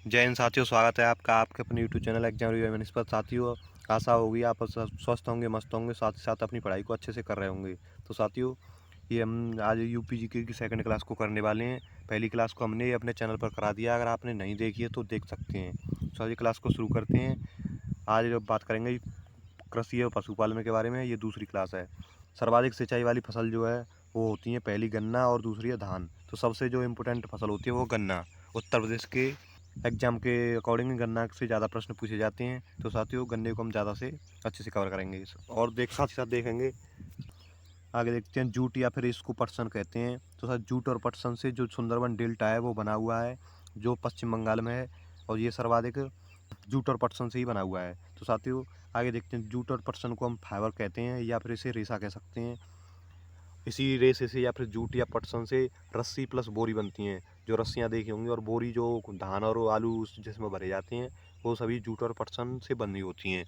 जय हिंद साथियों, स्वागत है आपका आपके अपने यूट्यूब चैनल एग्जाम रिव्यू में। इस पर साथियों आशा होगी आप स्वस्थ होंगे, मस्त होंगे, साथ ही साथ अपनी पढ़ाई को अच्छे से कर रहे होंगे। तो साथियों ये हम आज यूपी जीके की सेकंड क्लास को करने वाले हैं। पहली क्लास को हमने अपने चैनल पर करा दिया, अगर आपने नहीं देखी है तो देख सकते हैं। तो आज क्लास को शुरू करते हैं। आज जो बात करेंगे कृषि और पशुपालन के बारे में, ये दूसरी क्लास है। सर्वाधिक सिंचाई वाली फसल जो है वो होती है पहली गन्ना और दूसरी है धान। तो सबसे जो इम्पोर्टेंट फसल होती है वो गन्ना। उत्तर प्रदेश के एग्जाम के अकॉर्डिंग गन्ना से ज़्यादा प्रश्न पूछे जाते हैं। तो साथियों गन्ने को हम ज़्यादा से अच्छे से कवर करेंगे और साथ ही साथ देखेंगे। आगे देखते हैं जूट या फिर इसको पटसन कहते हैं। तो सर जूट और पटसन से जो सुंदरबन डेल्टा है वो बना हुआ है, जो पश्चिम बंगाल में है। और ये सर्वाधिक जूट और पटसन से ही बना हुआ है। तो साथियों आगे देखते हैं, जूट और पटसन को हम फाइबर कहते हैं या फिर इसे रेशा कह सकते हैं। इसी रेशे से या फिर जूट या पटसन से रस्सी प्लस बोरी बनती हैं। जो रस्सियाँ देखी होंगी और बोरी जो धान और आलू जिसमें भरे जाते हैं वो सभी जूट और पटसन से बनी होती हैं।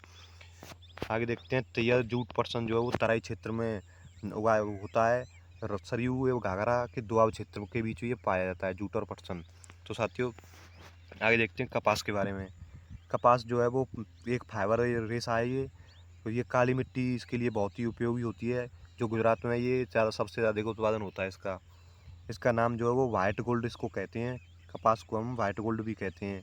आगे देखते हैं, तो यह जूट पटसन जो है वो तराई क्षेत्र में उगा होता है। सरयू एवं घाघरा के दोआब क्षेत्र के बीच ये पाया जाता है जूट और पटसन। तो साथियों आगे देखते हैं कपास के बारे में। कपास जो है वो एक फाइबर रेशा है ये। तो ये काली मिट्टी इसके लिए बहुत ही उपयोगी होती है। जो गुजरात में ये ज़्यादा सबसे ज़्यादा उत्पादन होता है इसका। इसका नाम जो है वो वाइट गोल्ड इसको कहते हैं। कपास को हम वाइट गोल्ड भी कहते हैं।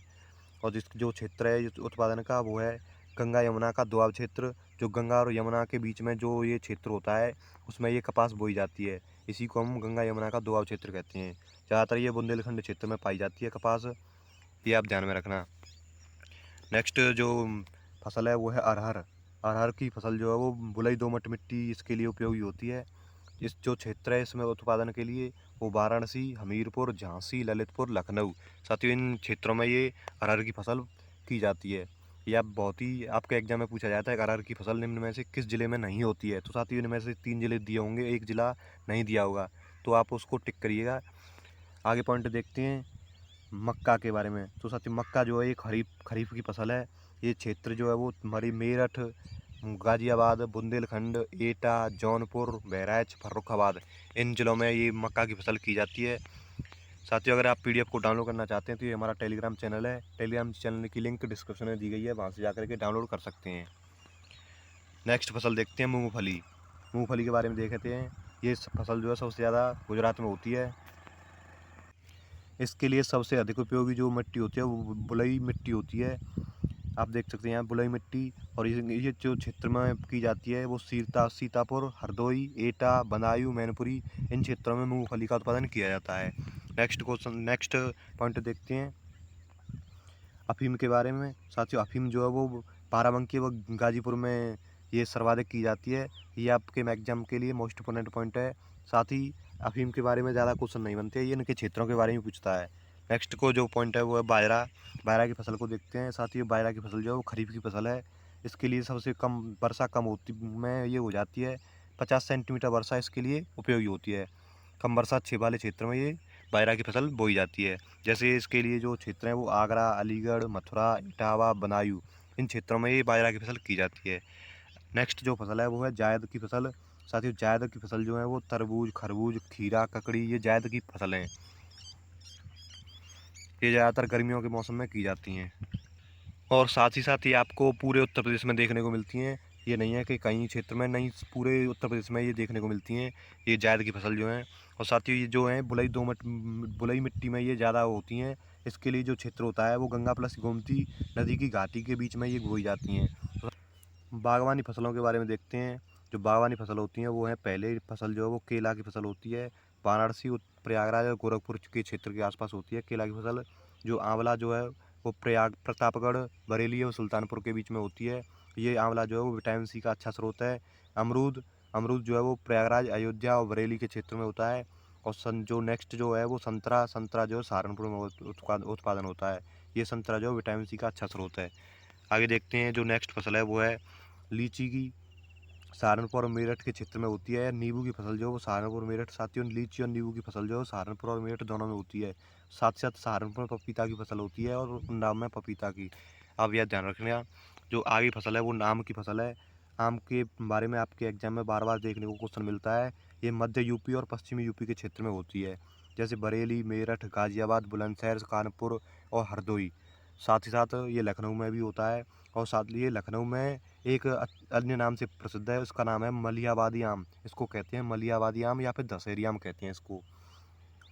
और जिस जो क्षेत्र है इस उत्पादन का वो है गंगा यमुना का दोआब क्षेत्र। जो गंगा और यमुना के बीच में जो ये क्षेत्र होता है उसमें ये कपास बोई जाती है। इसी को हम गंगा यमुना का दोआब क्षेत्र कहते हैं। ज़्यादातर ये बुंदेलखंड क्षेत्र में पाई जाती है कपास, ये आप ध्यान में रखना। नेक्स्ट जो फसल है वो है अरहर। अरहर की फसल जो है वो बुलई दोमट मिट्टी इसके लिए उपयोगी होती है। इस जो क्षेत्र है इसमें उत्पादन के लिए वो वाराणसी, हमीरपुर, झांसी, ललितपुर, लखनऊ, साथियों इन क्षेत्रों में ये अरहर की फसल की जाती है। यह आप बहुत ही आपके एग्जाम में पूछा जाता है कि अरहर की फसल निम्न में से किस जिले में नहीं होती है। तो साथियों इनमें से 3 जिले दिए होंगे, एक जिला नहीं दिया होगा, तो आप उसको टिक करिएगा। आगे पॉइंट देखते हैं मक्का के बारे में। तो साथियों मक्का जो है ये खरीफ की फसल है। ये क्षेत्र जो है वो हमारी मेरठ, गाजियाबाद, बुंदेलखंड, एटा, जौनपुर, बहराइच, फर्रुखाबाद इन जिलों में ये मक्का की फसल की जाती है। साथियों अगर आप पीडीएफ को डाउनलोड करना चाहते हैं तो ये हमारा टेलीग्राम चैनल है। टेलीग्राम चैनल की लिंक डिस्क्रिप्शन में दी गई है, वहाँ से जाकर के डाउनलोड कर सकते हैं। नेक्स्ट फसल देखते हैं मूँगफली। मूँगफली के बारे में देखते हैं। ये फसल जो है सबसे ज़्यादा गुजरात में होती है। इसके लिए सबसे अधिक उपयोगी जो मिट्टी होती है वो बलुई मिट्टी होती है। आप देख सकते हैं यहाँ बलुई मिट्टी। और ये जो क्षेत्र में की जाती है वो सीतापुर, हरदोई, एटा, बदायूं, मैनपुरी इन क्षेत्रों में मूंगफली का उत्पादन किया जाता है। नेक्स्ट पॉइंट देखते हैं अफीम के बारे में। साथियों अफीम जो है वो बाराबंकी व गाजीपुर में ये सर्वाधिक की जाती है। ये आपके एग्जाम के लिए मोस्ट इम्पोर्टेंट पॉइंट है। साथ ही अफीम के बारे में ज़्यादा क्वेश्चन नहीं बनते, ये इनके क्षेत्रों के बारे में पूछता है। नेक्स्ट को जो पॉइंट है वो है बाजरा। बाजरा की फसल को देखते हैं। साथ ही बाजरा की फसल जो है वो खरीफ की फसल है। इसके लिए सबसे कम वर्षा कम होती में ये हो जाती है। 50 सेंटीमीटर वर्षा इसके लिए उपयोगी होती है। कम वर्षा वाले क्षेत्र में ये बाजरा की फसल बोई जाती है। जैसे इसके लिए जो क्षेत्र हैं वो आगरा, अलीगढ़, मथुरा, इटावा, बदायूं इन क्षेत्रों में ये बाजरा की फसल की जाती है। नेक्स्ट जो फसल है वो है जायद की फसल। साथियों जायद की फसल जो है वो तरबूज, खरबूज, खीरा, ककड़ी ये जायद की फसल हैं। ये ज़्यादातर गर्मियों के मौसम में की जाती हैं और साथ ही साथ ये आपको पूरे उत्तर प्रदेश में देखने को मिलती हैं। ये नहीं है कि कहीं क्षेत्र में नहीं, पूरे उत्तर प्रदेश में ये देखने को मिलती हैं ये जायद की फसल जो है। और साथ ही ये जो है बुलई मिट्टी में ये ज़्यादा होती हैं। इसके लिए जो क्षेत्र होता है वो गंगा प्लस गोमती नदी की घाटी के बीच में ये बोई जाती हैं। बागवानी फसलों के बारे में देखते हैं। जो बागवानी फसल होती हैं वो है पहले फसल जो है वो केला की फसल होती है। वाराणसी, प्रयागराज और गोरखपुर के क्षेत्र के आसपास होती है केला की फसल। जो आंवला जो है वो प्रतापगढ़, बरेली और सुल्तानपुर के बीच में होती है। ये आंवला जो है वो विटामिन सी का अच्छा स्रोत है। अमरूद अमरूद जो है वो प्रयागराज, अयोध्या और बरेली के क्षेत्र में होता है। और जो नेक्स्ट जो है वो संतरा संतरा जो है सहारनपुर में उत्पादन होता है। ये संतरा जो है विटामिन सी का अच्छा स्रोत है। आगे देखते हैं जो नेक्स्ट फसल है वो है लीची की। सहारनपुर और मेरठ के क्षेत्र में होती है। नींबू की फसल जो है वो सहारनपुर, मेरठ, साथियों लीची और नींबू की फसल जो है सहारनपुर और मेरठ दोनों में होती है। साथ साथ सहारनपुर में पपीता की फसल होती है और उन्नाव में पपीता की। अब यह ध्यान रखना जो आगे फसल है वो आम की फसल है। आम के बारे में आपके एग्जाम में बार बार देखने को क्वेश्चन मिलता है। ये मध्य यूपी और पश्चिमी यूपी के क्षेत्र में होती है, जैसे बरेली, मेरठ, गाजियाबाद, बुलंदशहर, कानपुर और हरदोई। साथ ही साथ ये लखनऊ में भी होता है, और साथ ये लखनऊ में एक अन्य नाम से प्रसिद्ध है, उसका नाम है मलिहाबादी आम। इसको कहते हैं मलिहाबादी आम या फिर दशहरी आम कहते हैं इसको।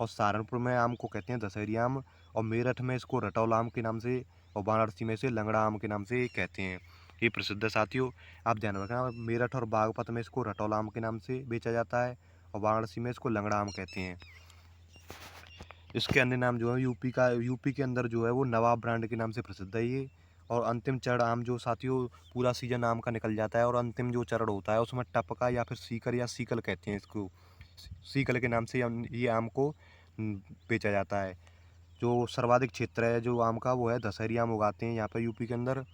और सहारनपुर में आम को कहते हैं दशहरी आम, और मेरठ में इसको रटौल आम के नाम से, और वाराणसी में इसे लंगड़ा आम के नाम से कहते हैं। ये प्रसिद्ध है साथियों, आप ध्यान रखना, मेरठ और बागपत में इसको रटौल आम के नाम से बेचा जाता है, और वाराणसी में इसको लंगड़ा आम कहते हैं। इसके अन्य नाम जो है यूपी के अंदर जो है वो नवाब ब्रांड के नाम से प्रसिद्ध है ये। और अंतिम चरण आम जो साथियों, पूरा सीजन आम का निकल जाता है और अंतिम जो चरण होता है उसमें टपका या फिर सीकर या सीकल कहते हैं इसको, सीकल के नाम से ये आम को बेचा जाता है। जो सर्वाधिक क्षेत्र है जो आम का, वो है दशहरी आम उगाते हैं यहाँ पर यूपी के अंदर,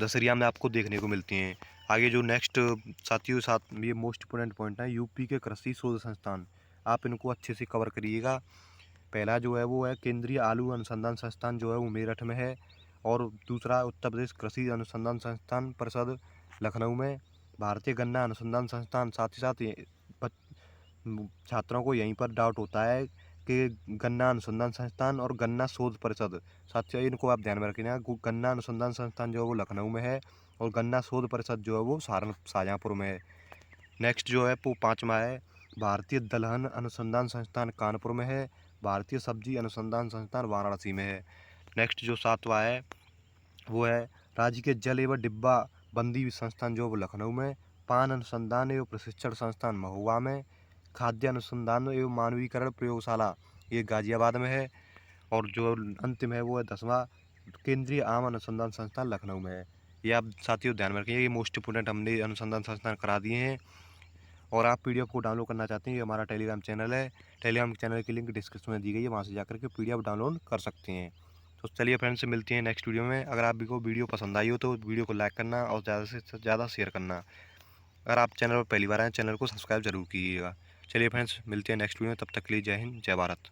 दशहरी आम आपको देखने को मिलती हैं। आगे जो नेक्स्ट साथियों साथ ये मोस्ट इम्पोर्टेंट पॉइंट है, यूपी के कृषि शोध संस्थान, आप इनको अच्छे से कवर करिएगा। पहला जो है वो है केंद्रीय आलू अनुसंधान संस्थान, जो है वो मेरठ में है। और दूसरा उत्तर प्रदेश कृषि अनुसंधान संस्थान परिषद लखनऊ में। भारतीय गन्ना अनुसंधान संस्थान, साथ ही साथ छात्रों को यहीं पर डाउट होता है कि गन्ना अनुसंधान संस्थान और गन्ना शोध परिषद, साथियों इनको आप ध्यान में रखना। गन्ना अनुसंधान संस्थान जो है वो लखनऊ में है, और गन्ना शोध परिषद जो है वो शाहजहाँपुर में है। नेक्स्ट जो है वो पाँचवा है, भारतीय दलहन अनुसंधान संस्थान कानपुर में है। भारतीय सब्जी अनुसंधान संस्थान वाराणसी में है। नेक्स्ट जो सातवां है वो है राज्य के जल एवं डिब्बा बंदी संस्थान, जो वो लखनऊ में। पान अनुसंधान एवं प्रशिक्षण संस्थान महुआ में। खाद्य अनुसंधान एवं मानवीकरण प्रयोगशाला, ये गाजियाबाद में है। और जो अंतिम है वो है 10वां, केंद्रीय आम अनुसंधान संस्थान लखनऊ में है। ये आप साथियों ध्यान में रखिए, ये मोस्ट इंपोर्टेंट हमने अनुसंधान संस्थान करा दिए हैं। और आप पीडीएफ को डाउनलोड करना चाहते हैं, ये हमारा टेलीग्राम चैनल है। टेलीग्राम चैनल की लिंक डिस्क्रिप्शन में दी गई है, वहाँ से जाकर के पीडीएफ डाउनलोड कर सकते हैं। तो चलिए फ्रेंड्स, मिलते हैं नेक्स्ट वीडियो में। अगर आप को वीडियो पसंद आई हो तो वीडियो को लाइक करना और ज़्यादा से ज़्यादा शेयर करना। अगर आप चैनल पर पहली बार आए, चैनल को सब्सक्राइब जरूर कीजिएगा। चलिए फ्रेंड्स, मिलते हैं नेक्स्ट वीडियो में, तब तक के लिए जय हिंद, जय भारत।